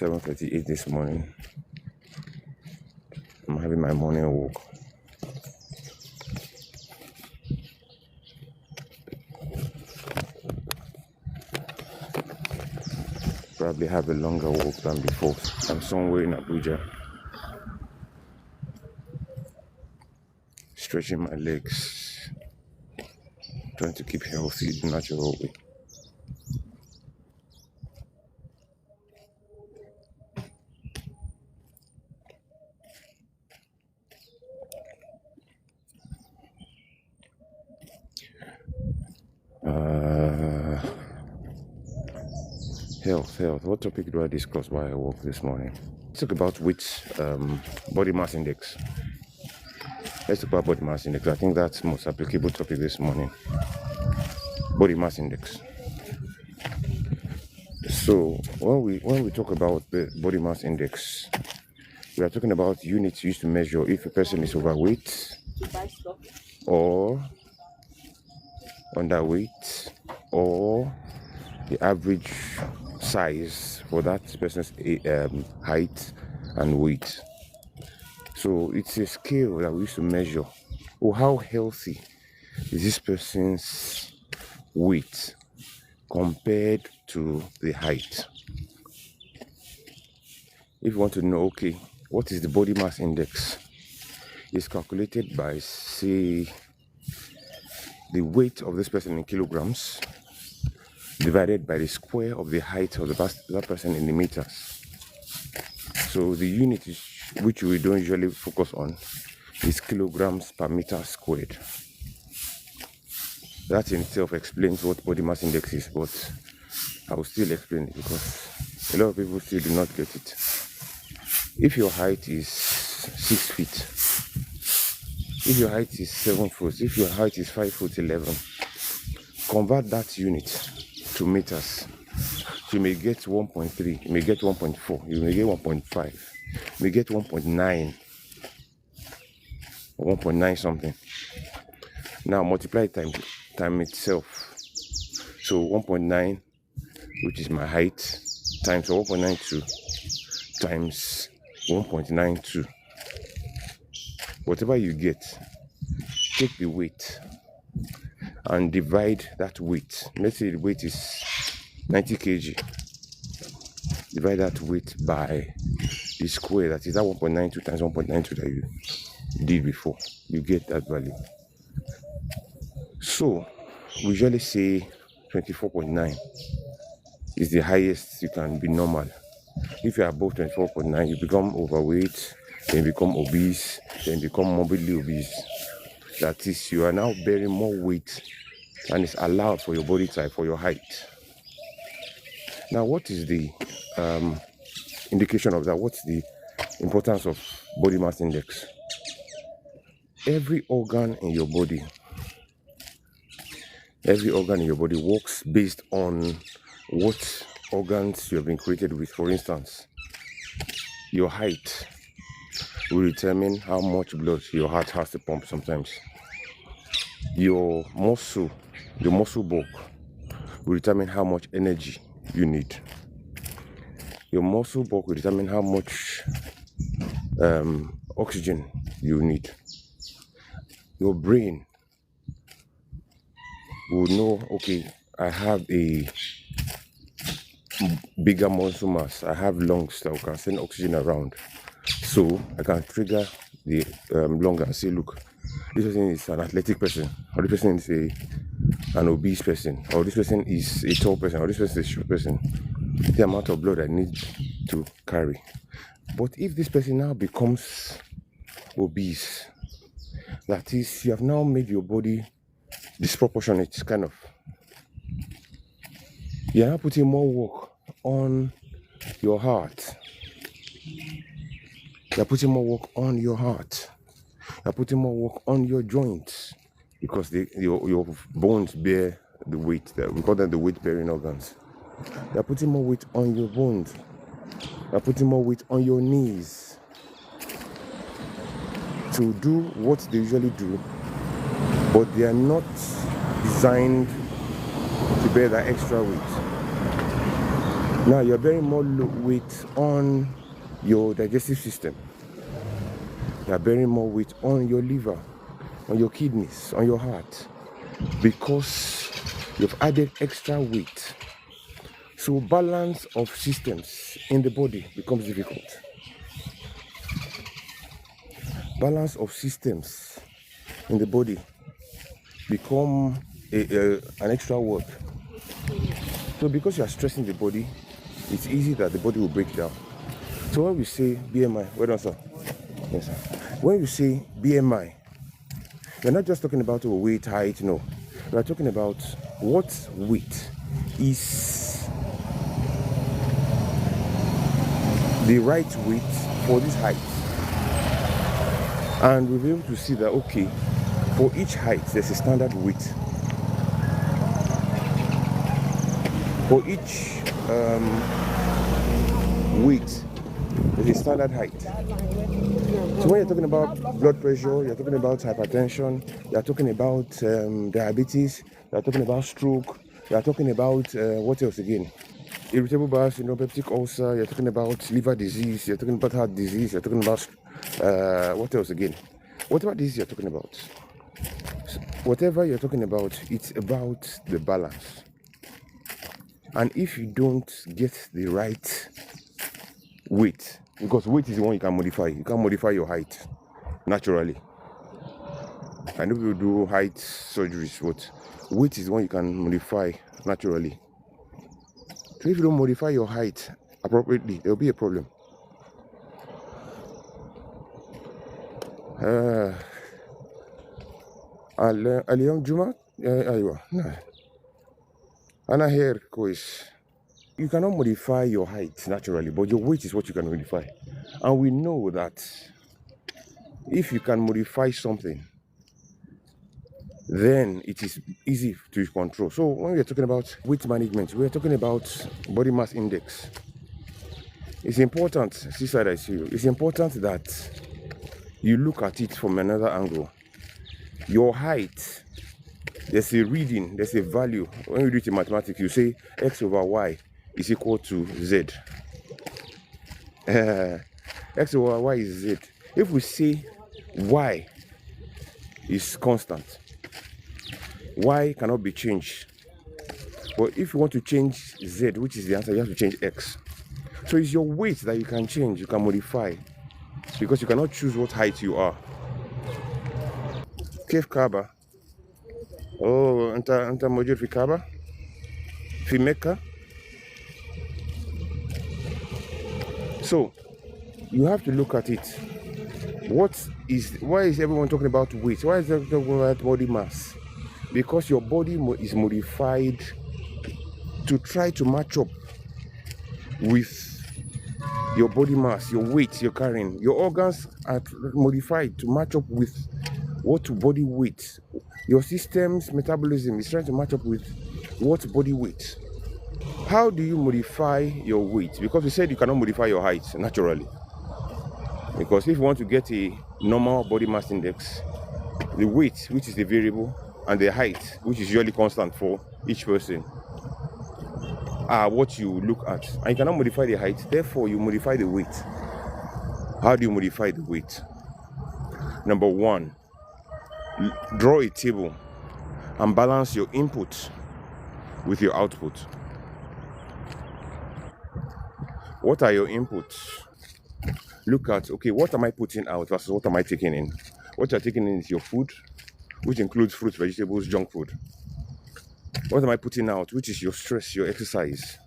7:38 this morning. I'm having my morning walk. Probably have a longer walk than before. I'm somewhere in Abuja, stretching my legs, trying to keep healthy the natural way. Health. What topic do I discuss while I walk this morning? Let's talk about body mass index. Let's talk about body mass index. I think that's the most applicable topic this morning. Body mass index. So when we talk about the body mass index, we are talking about units used to measure if a person is overweight or underweight or the average size for that person's height and weight. So it's a scale that we used to measure how healthy is this person's weight compared to the height. If you want to know, okay, what is the body mass index? It's calculated by, say, the weight of this person in kilograms divided by the square of the height of that person in the meters. So the unit which we don't usually focus on is kilograms per meter squared. That in itself explains what body mass index is, but I will still explain it because a lot of people still do not get it. If your height is 6 feet, if your height is 7 foot, if your height is 5 foot 11, convert that unit to meters. So you may get 1.3, you may get 1.4, you may get 1.5, you may get 1.9, 1.9 something. Now multiply time itself. So 1.9, which is my height, times 1.92 times 1.92. Whatever you get, take the weight and divide that weight. Let's say the weight is 90 kg. Divide that weight by the square, that is that 1.92 times 1.92 that you did before. You get that value. So we usually say 24.9 is the highest you can be normal. If you are above 24.9, you become overweight, then you become obese, then you become morbidly obese. That is, you are now bearing more weight than is allowed for your body type, for your height. Now, what is the indication of that? What's the importance of body mass index? Every organ in your body works based on what organs you have been created with. For instance, your height will determine how much blood your heart has to pump sometimes. Your muscle bulk will determine how much energy you need. Your muscle bulk will determine how much oxygen you need. Your brain will know, okay, I have a bigger muscle mass, I have lungs that can send oxygen around. So I can trigger the lung and say, look, this person is an athletic person, or this person is an obese person, or this person is a tall person, or this person is a short person. The amount of blood I need to carry. But if this person now becomes obese, that is, you have now made your body disproportionate, kind of. You're now putting more work on your heart. You're putting more work on your heart. You're putting more work on your joints because your bones bear the weight. We call them the weight-bearing organs. You're putting more weight on your bones. You're putting more weight on your knees to do what they usually do, but they are not designed to bear that extra weight. Now you're bearing more weight on your digestive system. You're bearing more weight on your liver, on your kidneys, on your heart, because you've added extra weight. So balance of systems in the body becomes difficult. Balance of systems in the body become an extra work. So because you are stressing the body, it's easy that the body will break down. So when we say BMI, well done, sir. Yes, sir. When we say BMI, we're not just talking about weight, height, no. We're talking about what weight is the right weight for this height. And we'll be able to see that, okay, for each height, there's a standard weight. For each weight, there's a standard height. So when you're talking about blood pressure, you're talking about hypertension, you're talking about diabetes, you're talking about stroke, you're talking about what else again? Irritable bowel syndrome, peptic ulcer, you're talking about liver disease, you're talking about heart disease, you're talking about what else again? Whatever disease you're talking about, whatever you're talking about, it's about the balance. And if you don't get the right weight, because weight is the one you can modify. You can modify your height naturally. I know people do height surgeries, but weight is the one you can modify naturally. So if you don't modify your height appropriately, there will be a problem. اليوم جمعة أيوة أنا here كويس. You cannot modify your height naturally, but your weight is what you can modify. And we know that if you can modify something, then it is easy to control. So when we're talking about weight management, we're talking about body mass index. It's important, side I see you, it's important that you look at it from another angle. Your height, there's a reading, there's a value. When you do it in mathematics, you say x over y is equal to z. X over y is z. If we say y is constant, y cannot be changed. But if you want to change z, which is the answer, you have to change x. So it's your weight that you can change, you can modify, because you cannot choose what height you are. كيف كعبة؟ Oh, أنت موجود في كعبة؟ في مكة؟ So you have to look at it. Why is everyone talking about weight? Why is everyone talking about body mass? Because your body is modified to try to match up with your body mass, your weight you're carrying. Your organs are modified to match up with what body weight. Your system's metabolism is trying to match up with what body weight. How do you modify your weight? Because we said you cannot modify your height naturally. Because if you want to get a normal body mass index, the weight, which is the variable, and the height, which is usually constant for each person, are what you look at. And you cannot modify the height, therefore you modify the weight. How do you modify the weight? Number one, draw a table and balance your input with your output. What are your inputs? Look at, okay, what am I putting out versus what am I taking in? What you're taking in is your food, which includes fruits, vegetables, junk food. What am I putting out? Which is your stress, your exercise.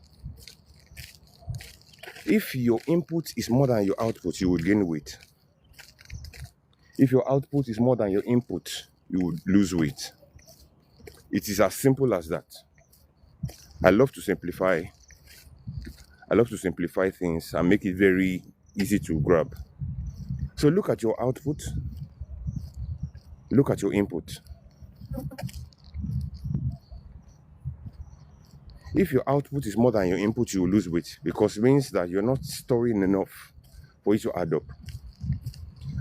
If your input is more than your output, you will gain weight. If your output is more than your input, you will lose weight. It is as simple as that. I love to simplify things and make it very easy to grab. So look at your output, look at your input. If your output is more than your input, you will lose weight, because it means that you're not storing enough for it to add up.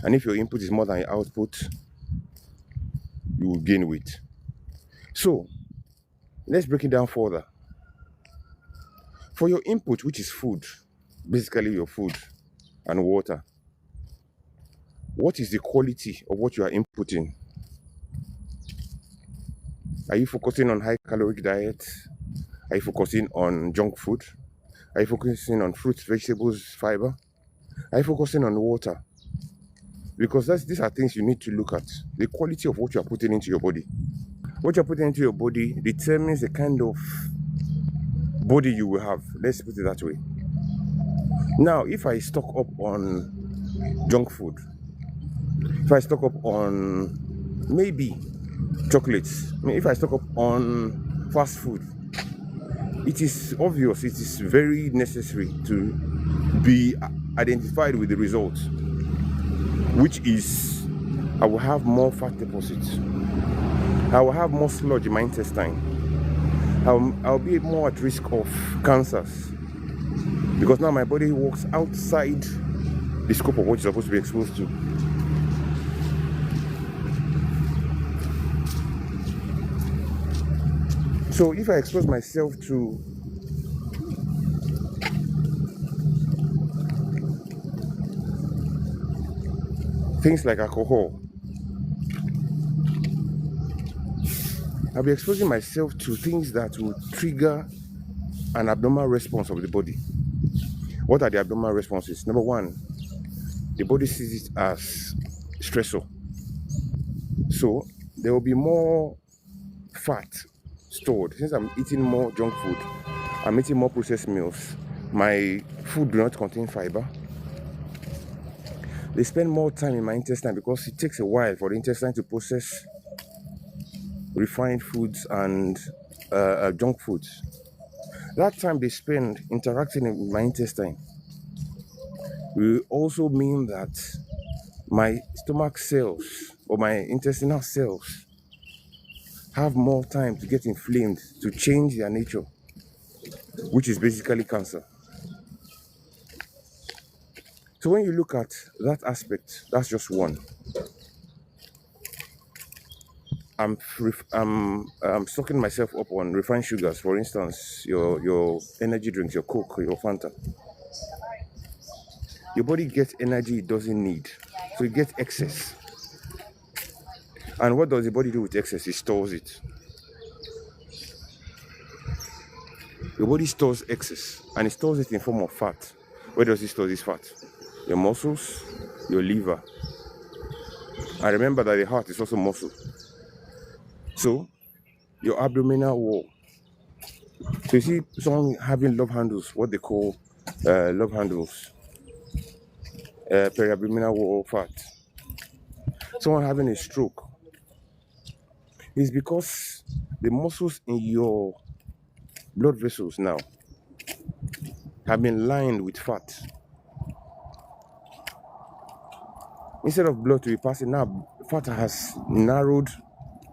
And if your input is more than your output, you will gain weight. So let's break it down further. For your input, which is food, basically your food and water, what is the quality of what you are inputting? Are you focusing on high caloric diet? Are you focusing on junk food? Are you focusing on fruits, vegetables, fiber? Are you focusing on water? Because these are things you need to look at. The quality of what you are putting into your body. What you're putting into your body determines the kind of body you will have. Let's put it that way. Now, if I stock up on junk food, if I stock up on maybe chocolates, if I stock up on fast food, it is obvious, it is very necessary to be identified with the result, which is I will have more fat deposits. I will have more sludge in my intestine. I'll be more at risk of cancers because now my body works outside the scope of what you're supposed to be exposed to. So if I expose myself to things like alcohol, I'll be exposing myself to things that will trigger an abnormal response of the body. What are the abnormal responses? Number one, the body sees it as stressor. So there will be more fat stored. Since I'm eating more junk food, I'm eating more processed meals, my food do not contain fiber. They spend more time in my intestine because it takes a while for the intestine to process refined foods and junk foods. That time they spend interacting with my intestine will also mean that my stomach cells or my intestinal cells have more time to get inflamed, to change their nature, which is basically cancer. So when you look at that aspect, that's just one. I'm stocking myself up on refined sugars, for instance, your energy drinks, your Coke, your Fanta. Your body gets energy it doesn't need, so it gets excess. And what does the body do with excess? It stores it. Your body stores excess, and it stores it in form of fat. Where does it store this fat? Your muscles, your liver. And remember that the heart is also muscle. So, your abdominal wall. So you see someone having love handles, what they call love handles, periabdominal wall fat. Someone having a stroke is because the muscles in your blood vessels now have been lined with fat. Instead of blood to be passing, now fat has narrowed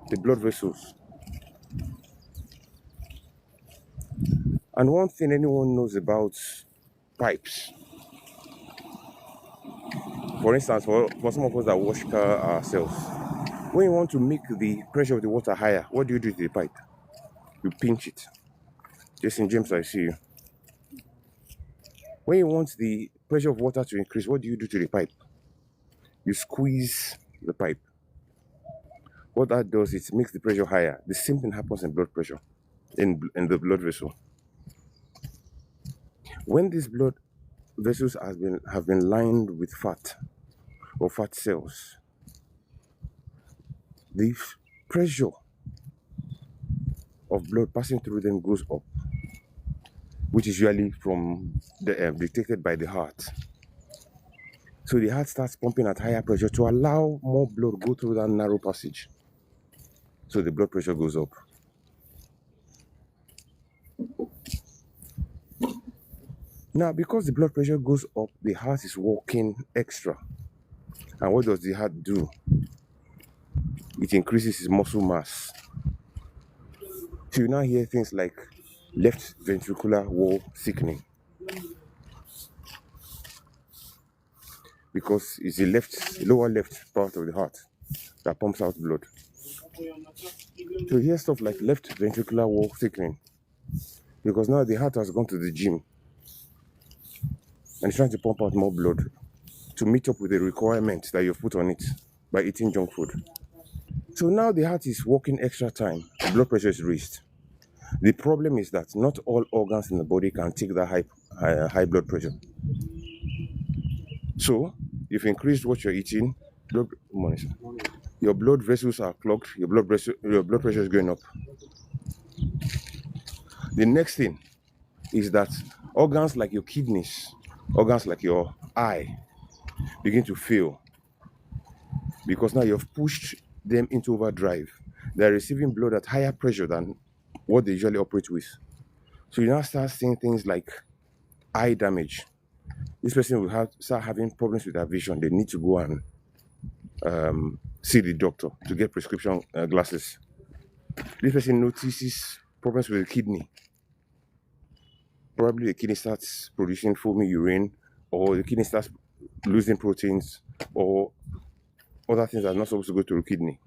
the blood vessels. And one thing anyone knows about pipes, for instance, for some of us that wash car ourselves, when you want to make the pressure of the water higher, what do you do to the pipe? You pinch it. Jason James, I see you. When you want the pressure of water to increase, what do you do to the pipe? You squeeze the pipe. What that does is it makes the pressure higher. The same thing happens in blood pressure, in the blood vessel. When these blood vessels have been lined with fat or fat cells, the pressure of blood passing through them goes up, which is usually from detected by the heart. So the heart starts pumping at higher pressure to allow more blood go through that narrow passage. So the blood pressure goes up. Now, because the blood pressure goes up, the heart is working extra. And what does the heart do? It increases its muscle mass. So you now hear things like left ventricular wall thickening. Because it's the lower left part of the heart that pumps out blood. So you hear stuff like left ventricular wall thickening. because now the heart has gone to the gym and it's trying to pump out more blood to meet up with the requirements that you've put on it by eating junk food. So now the heart is working extra time, the blood pressure is raised. The problem is that not all organs in the body can take that high blood pressure. So you've increased what you're eating, your blood vessels are clogged, your blood pressure is going up. The next thing is that organs like your kidneys, organs like your eye begin to fail because now you've pushed them into overdrive. They're receiving blood at higher pressure than what they usually operate with. So you now start seeing things like eye damage. This person will start having problems with their vision. They need to go and see the doctor to get prescription glasses. This person notices problems with the kidney. Probably the kidney starts producing foamy urine, or the kidney starts losing proteins, or other things that are not supposed to go to the kidney.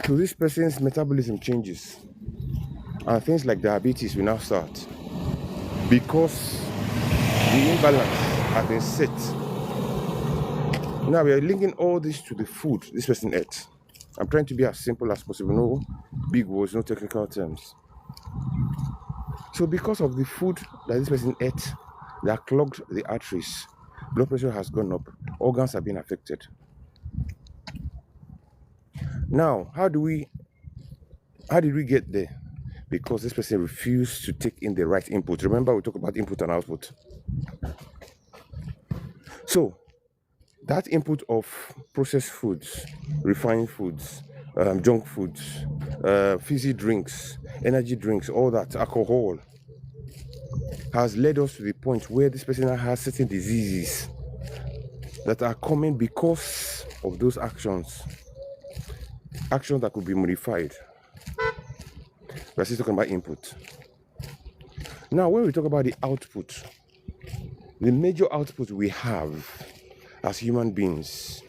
So this person's metabolism changes, and things like diabetes will now start because the imbalance has been set. Now we are linking all this to the food this person ate. I'm trying to be as simple as possible, no big words, no technical terms. So because of the food that this person ate that clogged the arteries, blood pressure has gone up, organs have been affected. Now, how did we get there? Because this person refused to take in the right input. Remember, we talked about input and output. So that input of processed foods, refined foods, junk foods, fizzy drinks, energy drinks, all that, alcohol, has led us to the point where this person has certain diseases that are coming because of those actions that could be modified. We're still talking about input. Now, when we talk about the output, the major output we have as human beings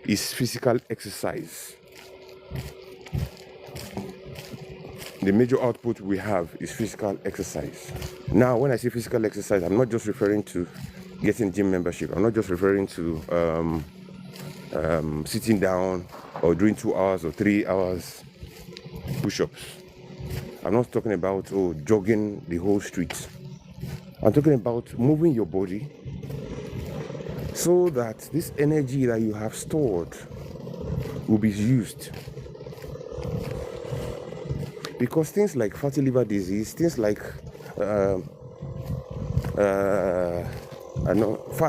is physical exercise. The major output we have is physical exercise. Now, when I say physical exercise, I'm not just referring to getting gym membership. I'm not just referring to sitting down or doing 2 hours or 3 hours push-ups. I'm not talking about jogging the whole street. I'm talking about moving your body so that this energy that you have stored will be used. Because things like fatty liver disease, things like fat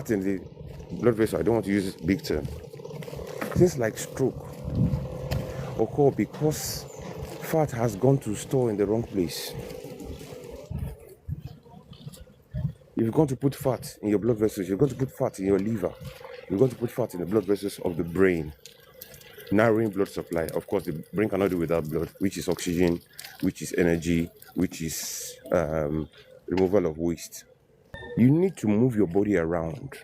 in the blood vessel, I don't want to use big term. Things like stroke occur because fat has gone to store in the wrong place. If you're going to put fat in your blood vessels, you're going to put fat in your liver, you're going to put fat in the blood vessels of the brain, narrowing blood supply. Of course, the brain cannot do without blood, which is oxygen, which is energy, which is removal of waste. You need to move your body around,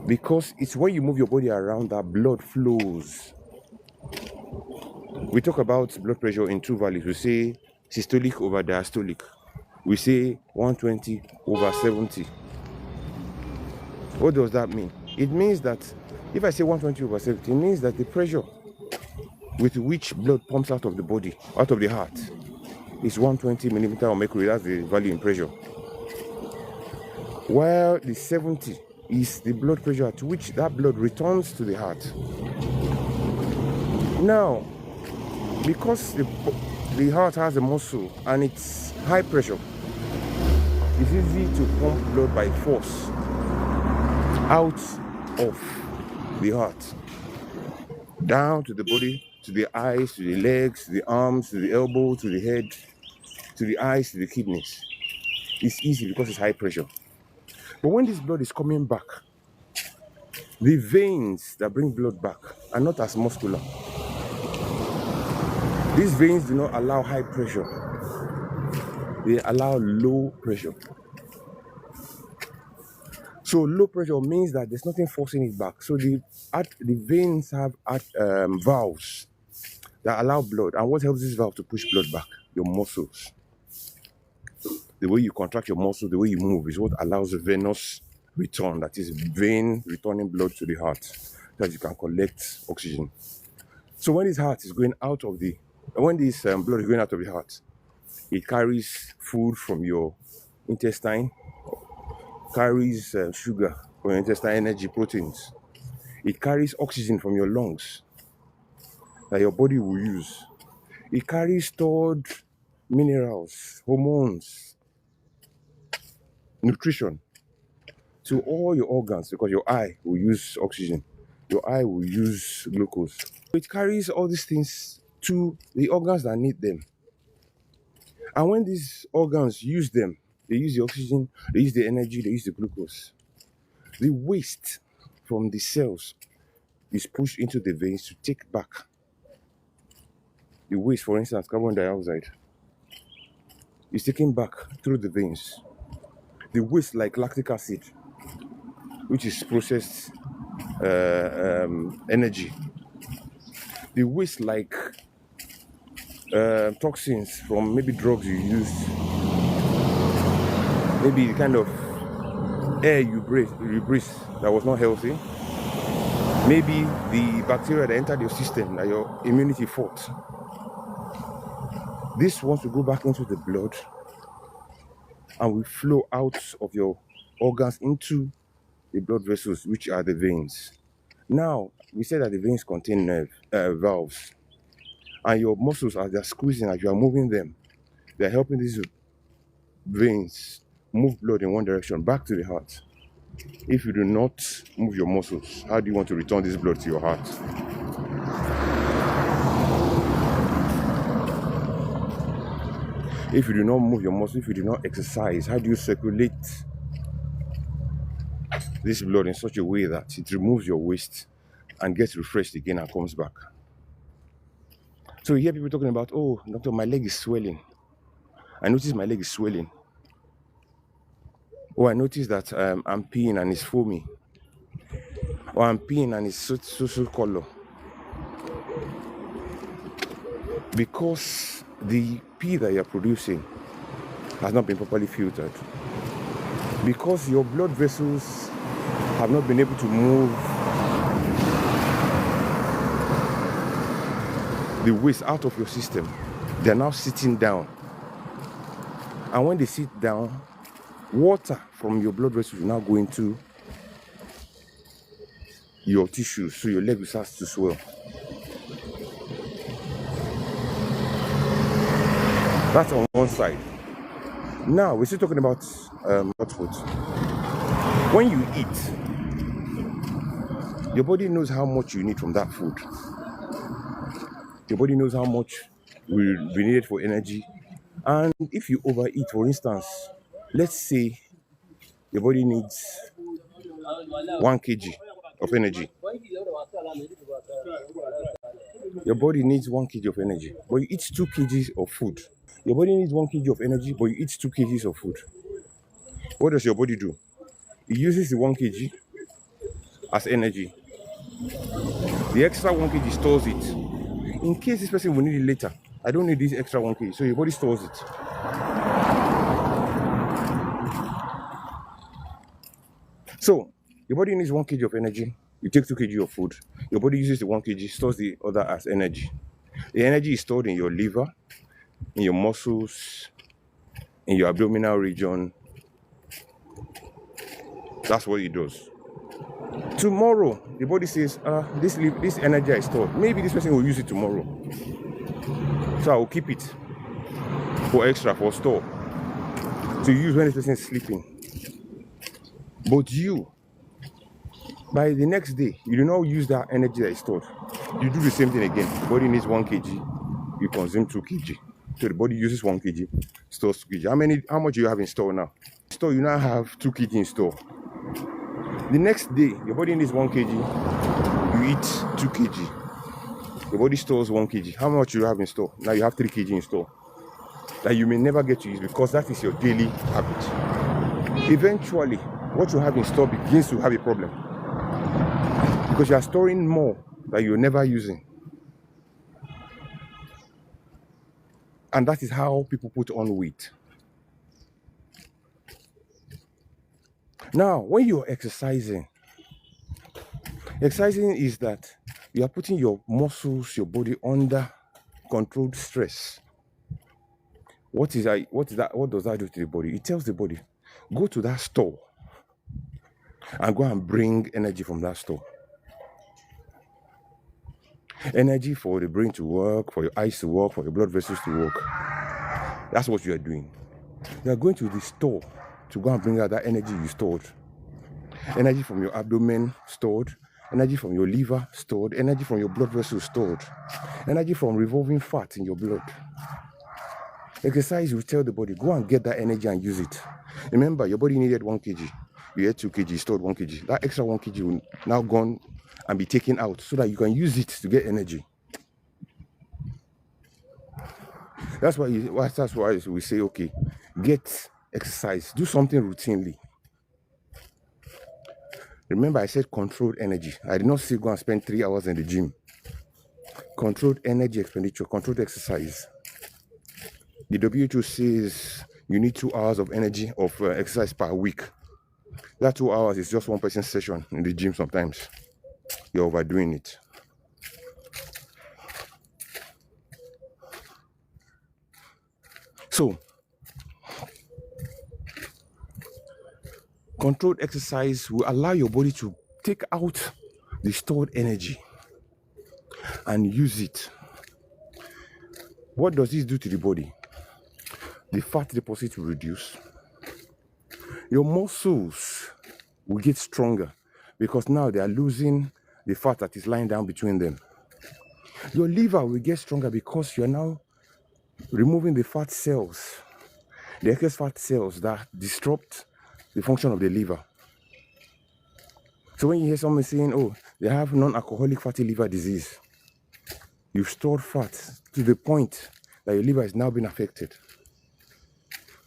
because it's when you move your body around that blood flows. We talk about blood pressure in two values. We say systolic over diastolic. We say 120 over 70. What does that mean? It means that if I say 120 over 70, it means that the pressure with which blood pumps out of the body, out of the heart, is 120 millimeter of mercury. That's the value in pressure. While the 70 is the blood pressure at which that blood returns to the heart. Now, because the heart has a muscle and it's high pressure, it's easy to pump blood by force out of the heart, down to the body, to the eyes, to the legs, to the arms, to the elbow, to the head, to the eyes, to the kidneys. It's easy because it's high pressure. But when this blood is coming back, the veins that bring blood back are not as muscular. These veins do not allow high pressure. They allow low pressure. So low pressure means that there's nothing forcing it back. So the veins have valves that allow blood. And what helps this valve to push blood back? Your muscles. The way you contract your muscle, the way you move is what allows the venous return, that is vein returning blood to the heart, so that you can collect oxygen. So when this heart is going out of the, when this blood is going out of the heart, it carries food from your intestine, carries sugar from your intestine, energy, proteins. It carries oxygen from your lungs that your body will use. It carries stored minerals, hormones, nutrition to all your organs, because your eye will use oxygen, your eye will use glucose. It carries all these things to the organs that need them. And when these organs use them, they use the oxygen, they use the energy, they use the glucose. The waste from the cells is pushed into the veins to take back the waste. For instance, carbon dioxide is taken back through the veins. The waste like lactic acid, which is processed energy. The waste like toxins from maybe drugs you used, maybe the kind of air you breathe that was not healthy, maybe the bacteria that entered your system that your immunity fought. This wants to go back into the blood and will flow out of your organs into the blood vessels, which are the veins. Now, we said that the veins contain valves, and your muscles, as they're squeezing, as you are moving them, they're helping these veins move blood in one direction back to the heart. If you do not move your muscles, how do you want to return this blood to your heart? If you do not move your muscles, if you do not exercise, how do you circulate this blood in such a way that it removes your waste and gets refreshed again and comes back? So you hear people talking about, oh, doctor, my leg is swelling. I notice my leg is swelling. Oh, I notice that I'm peeing and it's foamy. Or I'm peeing and it's so color. Because the pee that you're producing has not been properly filtered. Because your blood vessels have not been able to move the waste out of your system. They're now sitting down. And when they sit down, water from your blood vessels will now go into your tissues, so your leg will start to swell. That's on one side. Now we're still talking about hot food. When you eat, your body knows how much you need from that food. Your body knows how much will be needed for energy. And if you overeat, for instance, let's say your body needs 1 kg of energy. Your body needs 1 kg of energy, but you eat 2 kgs of food. Your body needs 1 kg of energy, but you eat 2 kgs of food. What does your body do? It uses the 1 kg as energy. The extra 1 kg stores it. In case this person will need it later, I don't need this extra 1 kg, so your body stores it. So, your body needs 1 kg of energy, you take 2 kg of food, your body uses the 1 kg, stores the other as energy. The energy is stored in your liver, in your muscles, in your abdominal region. That's what it does. Tomorrow, the body says, this energy I stored, maybe this person will use it tomorrow. So I will keep it for extra, for store, to use when this person is sleeping. But you, by the next day, you do not use that energy that is stored. You do the same thing again. The body needs 1 kg, you consume 2 kg. So the body uses 1 kg, stores 2 kg. How much do you have in store now? Store, you now have 2 kg in store. The next day, your body needs 1 kg, you eat 2 kg. Your body stores 1 kg. How much do you have in store? Now you have 3 kg in store that you may never get to use, because that is your daily habit. Eventually, what you have in store begins to have a problem, because you are storing more that you're never using. And that is how people put on weight. Now, when you're exercising is that you are putting your muscles, your body under controlled stress. What is that? What does that do to the body? It tells the body, go to that store and go and bring energy from that store. Energy for the brain to work, for your eyes to work, for your blood vessels to work. That's what you are doing. You are going to the store to go and bring out that energy you stored. Energy from your abdomen stored, energy from your liver stored, energy from your blood vessels stored, energy from revolving fat in your blood. Exercise will tell the body, go and get that energy and use it. Remember, your body needed 1 kg. You had 2 kg, stored 1 kg. That extra 1 kg will now gone and be taken out so that you can use it to get energy. That's why we say, okay, get exercise, do something routinely. Remember, I said controlled energy. I did not say go and spend 3 hours in the gym. Controlled energy expenditure, controlled exercise. The WHO says you need 2 hours of energy of exercise per week. That 2 hours is just one person's session in the gym sometimes. You're overdoing it. So, controlled exercise will allow your body to take out the stored energy and use it. What does this do to the body? The fat deposit will reduce. Your muscles will get stronger because now they are losing the fat that is lying down between them. Your liver will get stronger because you are now removing the fat cells, the excess fat cells that disrupt the function of the liver. So when you hear someone saying, oh, they have non-alcoholic fatty liver disease, you've stored fat to the point that your liver is now being affected.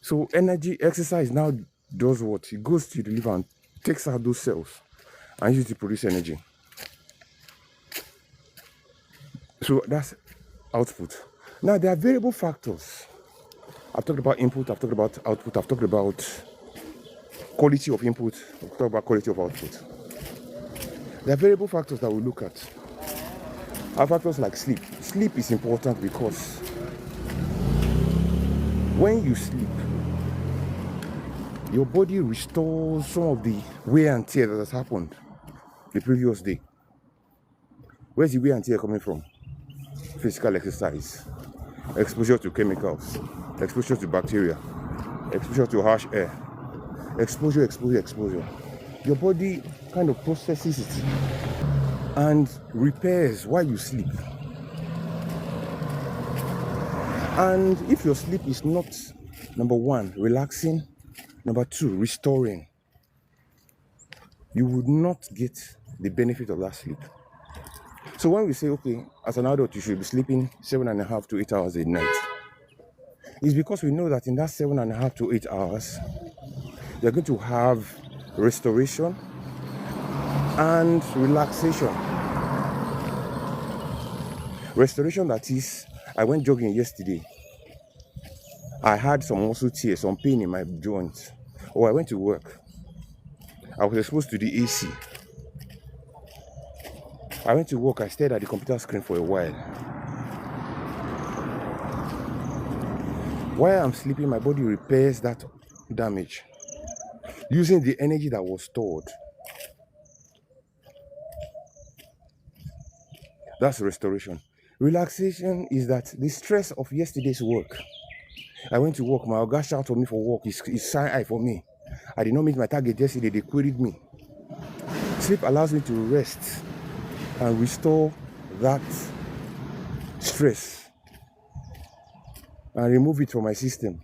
So exercise now does what? It goes to the liver and takes out those cells and uses it to produce energy. So that's output. Now there are variable factors. I've talked about input, I've talked about output, I've talked about quality of input, I've talked about quality of output. There are variable factors that we look at. Are factors like sleep. Sleep is important because when you sleep, your body restores some of the wear and tear that has happened the previous day. Where's the wear and tear coming from? Physical exercise, exposure to chemicals, exposure to bacteria, exposure to harsh air, exposure. Your body kind of processes it and repairs while you sleep. And if your sleep is not, number one, relaxing, number two, restoring, you would not get the benefit of that sleep. So when we say, okay, as an adult, you should be sleeping 7.5 to 8 hours a night, it's because we know that in that 7.5 to 8 hours, you're going to have restoration and relaxation. Restoration, that is, I went jogging yesterday. I had some muscle tear, some pain in my joints. Or I went to work. I was exposed to the AC. I went to work, I stared at the computer screen for a while. While I'm sleeping, my body repairs that damage using the energy that was stored. That's restoration. Relaxation is that the stress of yesterday's work. I went to work, my Oga shouted for me for work, it's side eye for me. I did not meet my target yesterday, they queried me. Sleep allows me to rest and restore that stress and remove it from my system.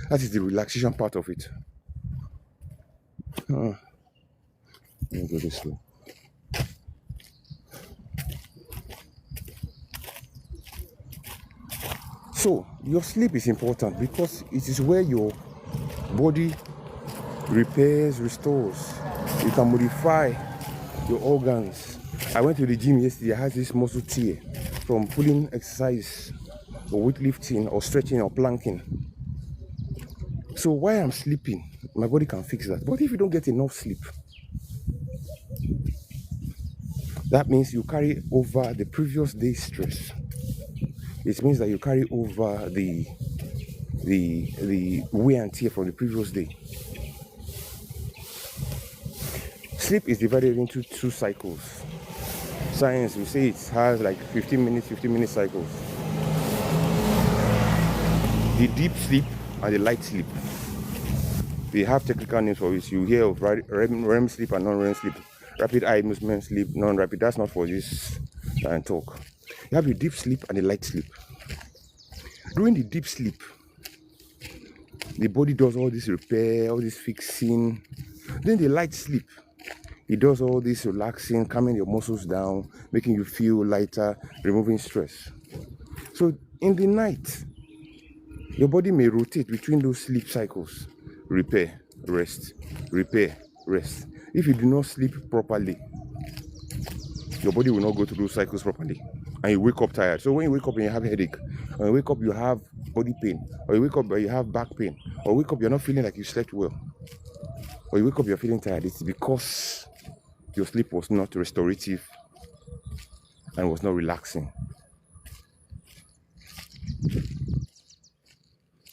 That is the relaxation part of it. Let me go this way. So, your sleep is important because it is where your body repairs, restores. You can modify your organs. I went to the gym yesterday. I had this muscle tear from pulling exercise or weightlifting or stretching or planking. So while I'm sleeping, my body can fix that. But if you don't get enough sleep, that means you carry over the previous day's stress. It means that you carry over the wear and tear from the previous day. Sleep is divided into 2 cycles. Science, we say it has like 15 minute cycles. The deep sleep and the light sleep. They have technical names for it. You hear of REM sleep and non-REM sleep. Rapid eye movement sleep, non-rapid. That's not for this talk. You have the deep sleep and the light sleep. During the deep sleep, the body does all this repair, all this fixing. Then the light sleep, it does all this relaxing, calming your muscles down, making you feel lighter, removing stress. So in the night, your body may rotate between those sleep cycles. Repair, rest, repair, rest. If you do not sleep properly, your body will not go through those cycles properly. And you wake up tired. So when you wake up and you have a headache, when you wake up you have body pain, or you wake up and you have back pain, or wake up you're not feeling like you slept well, or you wake up you're feeling tired, it's because your sleep was not restorative and was not relaxing.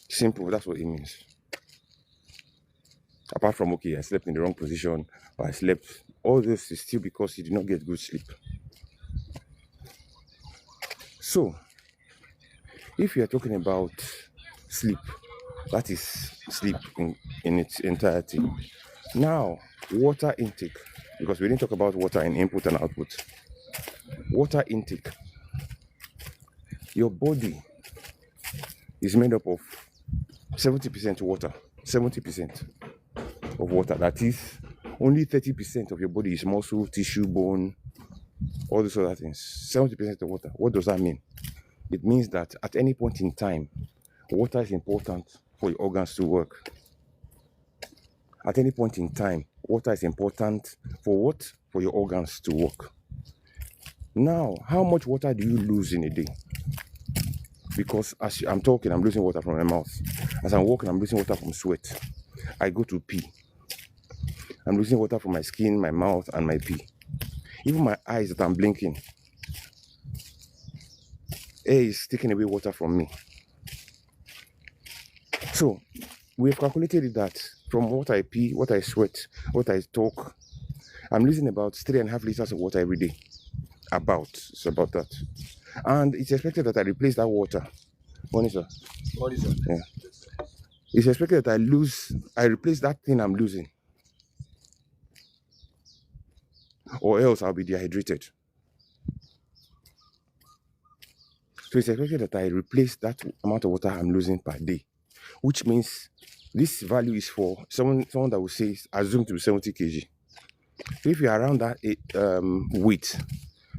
Simple, that's what it means. Apart from, okay, I slept in the wrong position, or I slept, all this is still because you did not get good sleep. So, if you are talking about sleep, that is sleep in its entirety. Now, water intake, because we didn't talk about water in input and output. Water intake. Your body is made up of 70% water. 70% of water. That is, only 30% of your body is muscle, tissue, bone, all these other things. 70% of water. What does that mean? It means that at any point in time, water is important for your organs to work. At any point in time, water is important for what? For your organs to work. Now, how much water do you lose in a day? Because as I'm talking, I'm losing water from my mouth. As I'm walking, I'm losing water from sweat. I go to pee. I'm losing water from my skin, my mouth, and my pee. Even my eyes that I'm blinking, air is taking away water from me. So, we've calculated that from what I pee, what I sweat, what I talk, I'm losing about 3.5 liters of water every day. It's about that. And it's expected that I replace that water. Morning, sir. Morning, sir. Yeah. It's expected that I replace that thing I'm losing. Or else I'll be dehydrated. So it's expected that I replace that amount of water I'm losing per day. Which means this value is for someone that will say, assume to be 70 kg. So if you're around that weight,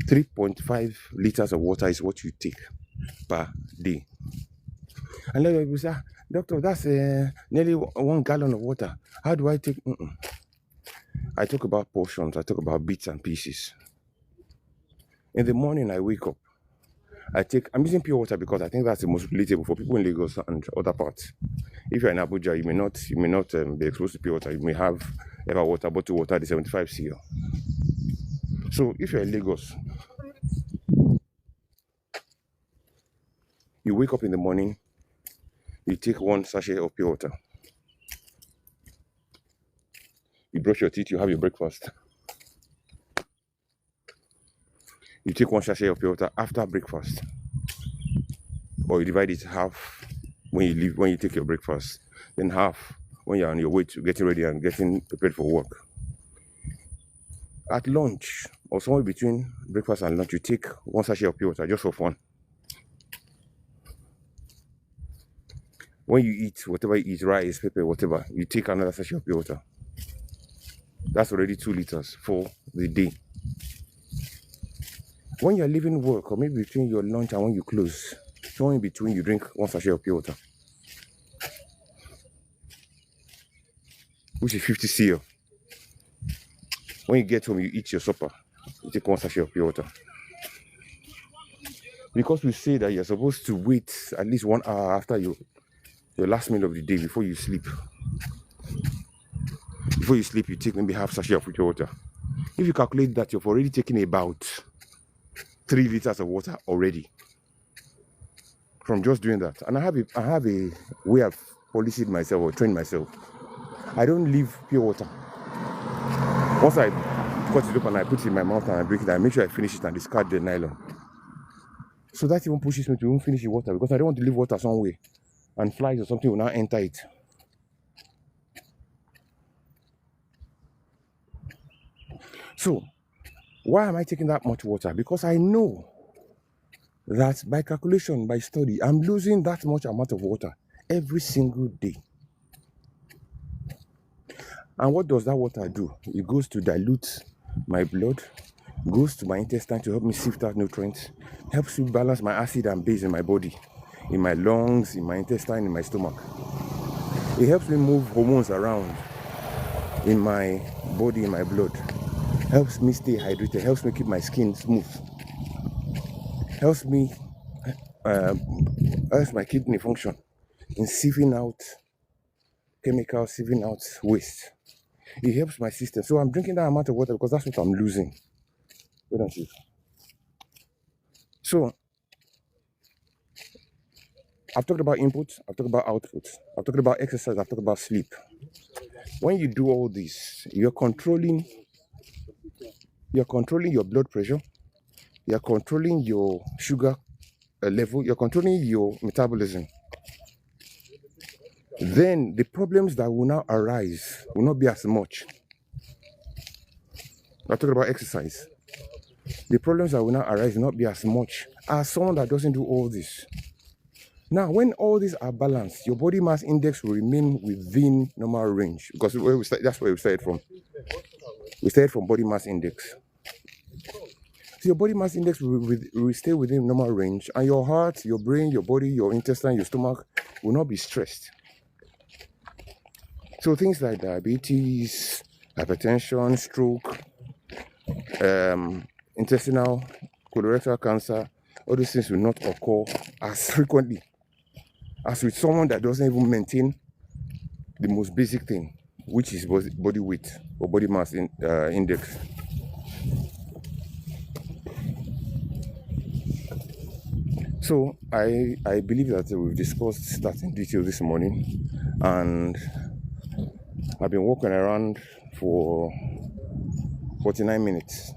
3.5 liters of water is what you take per day. And let people say, doctor, that's nearly 1 gallon of water. How do I take? I talk about portions. I talk about bits and pieces. In the morning, I wake up. I'm using pure water because I think that's the most relatable for people in Lagos and other parts. If you're in Abuja, you may not be exposed to pure water. You may have ever water, bottled water, the 75 cl. So if you're in Lagos, you wake up in the morning, you take 1 sachet of pure water. You brush your teeth, you have your breakfast. You take 1 sachet of pure water after breakfast. Or you divide it half when you take your breakfast, then half when you're on your way to getting ready and getting prepared for work. At lunch, or somewhere between breakfast and lunch, you take 1 sachet of pure water just for fun. When you eat whatever you eat, rice, pepper, whatever, you take another sachet of pure water. That's already 2 liters for the day. When you're leaving work, or maybe between your lunch and when you close, somewhere in between, you drink 1 sachet of pure water, which is 50 cl. When you get home, you eat your supper, you take 1 sachet of pure water. Because we say that you're supposed to wait at least 1 hour after your last meal of the day before you sleep. Before you sleep, you take maybe half sachet of water. If you calculate that, you've already taken about 3 liters of water already from just doing that. And I have a way I've policed myself or trained myself. I don't leave pure water. Once I cut it open, I put it in my mouth and I break it. I make sure I finish it and discard the nylon. So that even pushes me to even finish the water, because I don't want to leave water somewhere and flies or something will now enter it. So why am I taking that much water? Because I know that by calculation, by study, I'm losing that much amount of water every single day. And what does that water do? It goes to dilute my blood, goes to my intestine to help me sift out nutrients, helps me balance my acid and base in my body, in my lungs, in my intestine, in my stomach. It helps me move hormones around in my body, in my blood. Helps me stay hydrated, helps me keep my skin smooth. Helps me, helps my kidney function in sieving out chemicals, sieving out waste. It helps my system. So I'm drinking that amount of water because that's what I'm losing. Why don't you? So I've talked about input, I've talked about output, I've talked about exercise, I've talked about sleep. When you do all this, you're controlling your blood pressure, you're controlling your sugar level, you're controlling your metabolism. Then the problems that will now arise will not be as much. I'm talking about exercise. The problems that will now arise will not be as much as someone that doesn't do all this. Now, when all these are balanced, your body mass index will remain within normal range, because that's where we started from. We started from body mass index. So your body mass index will stay within normal range, and your heart, your brain, your body, your intestine, your stomach will not be stressed. So things like diabetes, hypertension, stroke, intestinal, colorectal cancer, all these things will not occur as frequently as with someone that doesn't even maintain the most basic thing, which is body weight or body mass index. So I believe that we've discussed that in detail this morning, and I've been walking around for 49 minutes.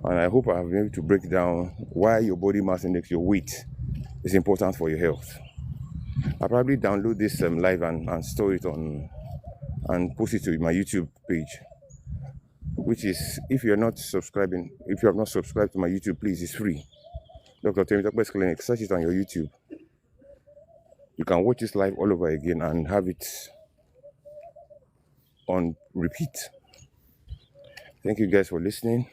And I hope I have been able to break down why your body mass index, your weight, is important for your health. I'll probably download this live and store it on and post it to my YouTube page, which is, if you have not subscribed to my YouTube, please, it's free. Dr. Temitakbe's Clinic, search it on your YouTube. You can watch this live all over again and have it on repeat. Thank you guys for listening.